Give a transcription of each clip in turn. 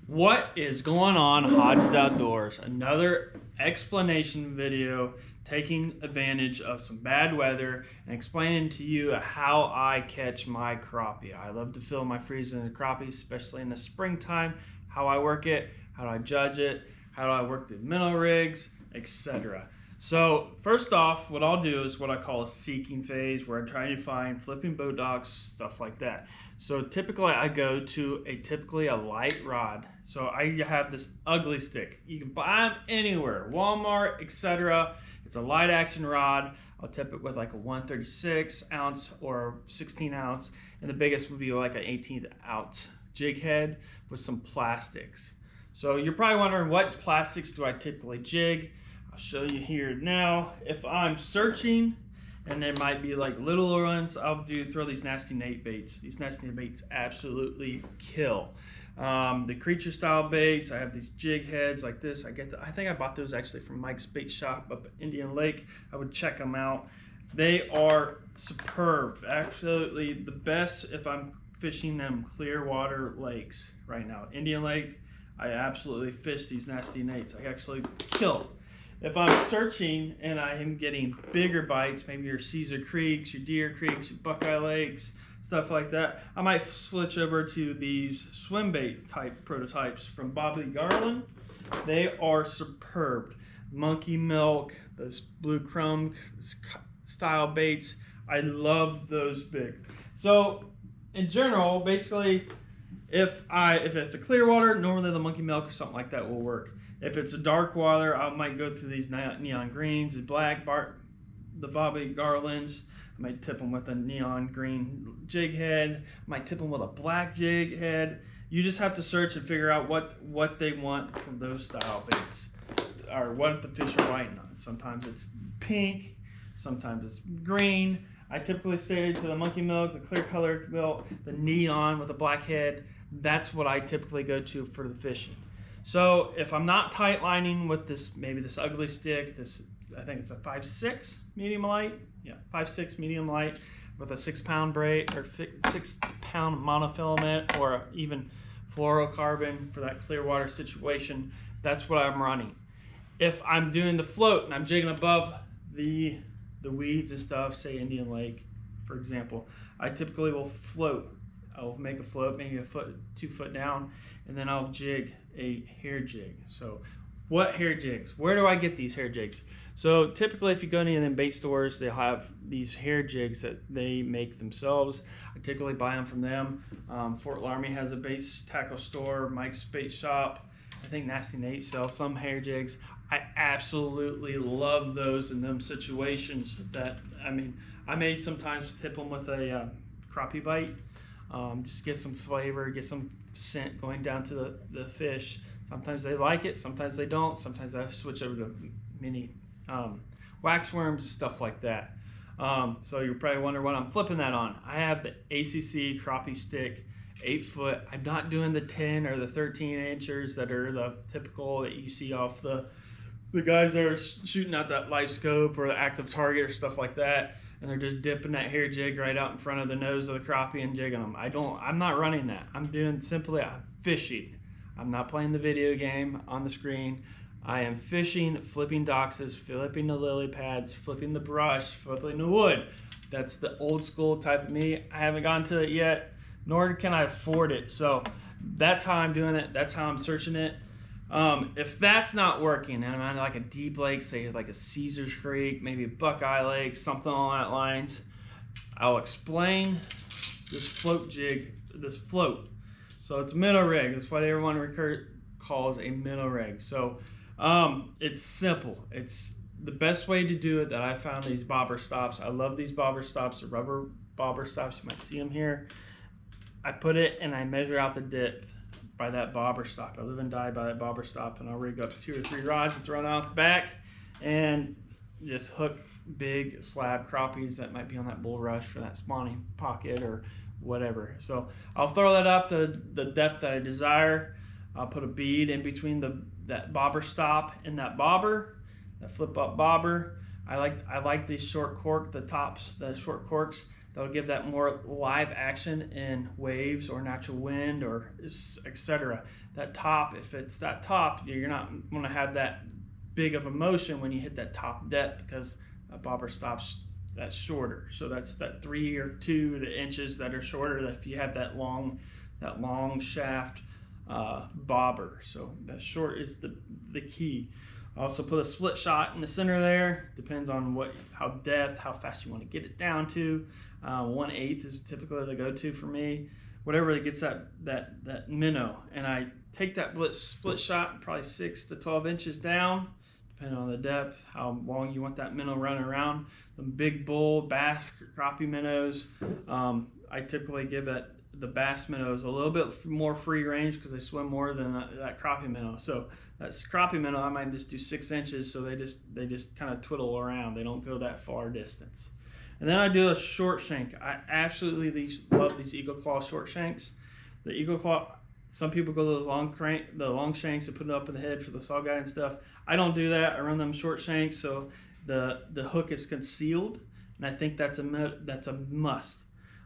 What is going on, Hodges Outdoors? Another explanation video taking advantage of some bad weather and explaining to you how I catch my crappie. I love to fill my freezer with crappie, especially in the springtime, how I work it, how do I judge it, how do I work the minnow rigs, etc. So first off, what I'll do is what I call a seeking phase, where I'm trying to find flipping boat docks, stuff like that. So typically I go to typically a light rod. So I have this ugly stick. You can buy them anywhere, Walmart, etc. It's a light action rod. I'll tip it with like a 1/36 ounce or 16 ounce, and the biggest would be like an 18th ounce jig head with some plastics. So you're probably wondering, what plastics do I typically jig? I'll show you here now. If I'm searching and there might be like little ones, I'll throw these nasty Nate baits. These nasty baits absolutely kill. The creature style baits, I have these jig heads like this. I think I bought those actually from Mike's bait shop up at Indian Lake. I would check them out. They are superb, absolutely the best if I'm fishing them clear water lakes right now. Indian Lake, I absolutely fish these nasty Nates. I actually kill. If I'm searching and I am getting bigger bites, maybe your Caesar Creeks, your Deer Creeks, your Buckeye Lakes, stuff like that, I might switch over to these swim bait type prototypes from Bobby Garland. They are superb. Monkey milk, those blue crumb style baits, I love those big. So in general, basically, if it's a clear water, normally the monkey milk or something like that will work. If it's a dark water, I might go through these neon greens, the the Bobby Garlands. I might tip them with a neon green jig head. I might tip them with a black jig head. You just have to search and figure out what they want from those style baits, or what the fish are biting on. Sometimes it's pink, sometimes it's green. I typically stay to the monkey milk, the clear colored milk, the neon with a black head. That's what I typically go to for the fishing. So if I'm not tight lining with this, maybe this ugly stick, I think it's a 5/6 medium light. Yeah, 5/6 medium light with a 6-pound braid or 6-pound monofilament, or even fluorocarbon for that clear water situation. That's what I'm running. If I'm doing the float and I'm jigging above the weeds and stuff, say Indian Lake, for example, I typically will float. I'll make a float, maybe 2 foot down, and then I'll jig a hair jig. So what hair jigs? Where do I get these hair jigs? So typically if you go to any of them bait stores, they'll have these hair jigs that they make themselves. I typically buy them from them. Fort Laramie has a bait tackle store, Mike's bait shop. I think Nasty Nate sells some hair jigs. I absolutely love those in them situations. I may sometimes tip them with a crappie bite, just get some flavor, get some scent going down to the fish. Sometimes they like it, sometimes they don't. Sometimes I switch over to mini wax worms, stuff like that. So you're probably wondering what I'm flipping that on. I have the ACC crappie stick, 8 foot. I'm not doing the 10 or the 13 inchers that are the typical that you see off the guys that are shooting out that live scope or the active target or stuff like that, and they're just dipping that hair jig right out in front of the nose of the crappie and jigging them. I'm not running that. I'm fishing. I'm not playing the video game on the screen. I am fishing, flipping doxes, flipping the lily pads, flipping the brush, flipping the wood. That's the old school type of me. I haven't gotten to it yet, nor can I afford it. So that's how I'm doing it. That's how I'm searching it. If that's not working, and I'm on like a deep lake, say like a Caesar's Creek, maybe a Buckeye Lake, something along that lines, I'll explain this float jig, this float. So it's a minnow rig. That's what everyone calls a minnow rig. So it's simple. It's the best way to do it that I found. These bobber stops. I love these bobber stops, the rubber bobber stops. You might see them here. I put it and I measure out the depth by that bobber stop. I live and die by that bobber stop, and I'll rig up 2 or 3 rods and throw it out the back and just hook big slab crappies that might be on that bulrush for that spawning pocket or whatever. So I'll throw that up to the depth that I desire. I'll put a bead in between that bobber stop and that bobber, that flip up bobber. I like these short cork, the short corks. That'll give that more live action in waves or natural wind or etc. That top, if it's that top, you're not going to have that big of a motion when you hit that top depth, because that bobber stops. That's shorter. So that's that 3 or 2 inches that are shorter if you have that long shaft bobber. So that short is the key. I also put a split shot in the center there. Depends on how fast you want to get it down to. 1/8 is typically the go-to for me. Whatever that gets that minnow, and I take that split shot probably 6 to 12 inches down, depending on the depth, how long you want that minnow running around. The big bull, bass, crappie minnows, I typically give the bass minnows a little bit more free range because they swim more than that crappie minnow. So that's crappie minnow, I might just do 6 inches, so they just kind of twiddle around. They don't go that far distance. And then I do a short shank. I absolutely love these Eagle Claw short shanks. The Eagle Claw, some people go those the long shanks and put it up in the head for the saw guy and stuff. I don't do that. I run them short shanks, so the hook is concealed, and I think that's a must.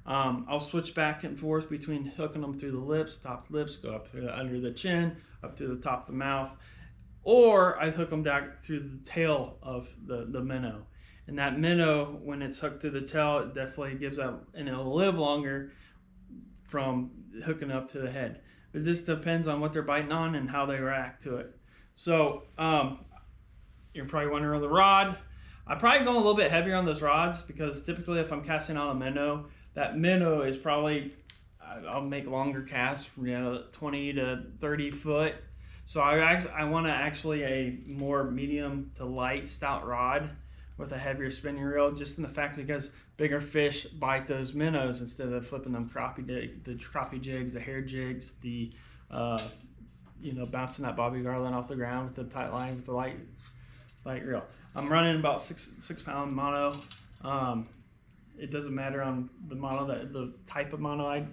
I'll switch back and forth between hooking them through the lips, top lips, go up through under the chin, up through the top of the mouth, or I hook them down through the tail of the minnow. And that minnow, when it's hooked through the tail, it definitely gives out, and it'll live longer from hooking up to the head. But this depends on what they're biting on and how they react to it. So you're probably wondering on the rod. I probably go a little bit heavier on those rods because typically if I'm casting on a minnow, that minnow is probably, I'll make longer casts from 20 to 30 foot. So I want actually a more medium to light stout rod with a heavier spinning reel, just in the fact because bigger fish bite those minnows instead of flipping them the crappie jigs, the hair jigs, the bouncing that bobby garland off the ground with the tight line with the light reel. I'm running about 6 pound mono. It doesn't matter on the mono, the type of mono.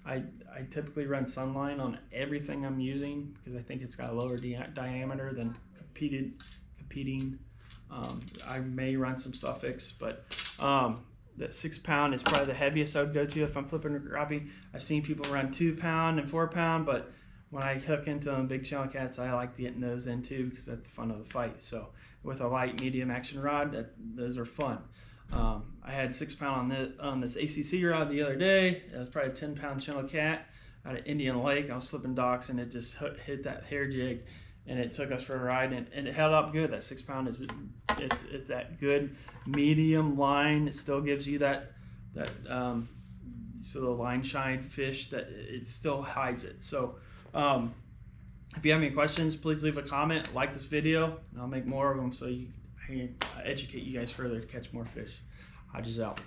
I typically run Sunline on everything I'm using because I think it's got a lower diameter than competing. I may run some Suffix, but that 6 pound is probably the heaviest I would go to if I'm flipping a crappie. I've seen people run 2 pound and 4 pound, but when I hook into them big channel cats, I like getting those in too because that's the fun of the fight. So with a light medium action rod, those are fun. I had 6 pound on this ACC rod the other day. It was probably a 10 pound channel cat out of Indian Lake. I was flipping docks and it just hit that hair jig, and it took us for a ride, and it held up good. That 6 pound it's that good medium line. It still gives you that so the line shine fish that it still hides it. So if you have any questions, please leave a comment, like this video, and I'll make more of them so I can educate you guys further to catch more fish. Hodges out.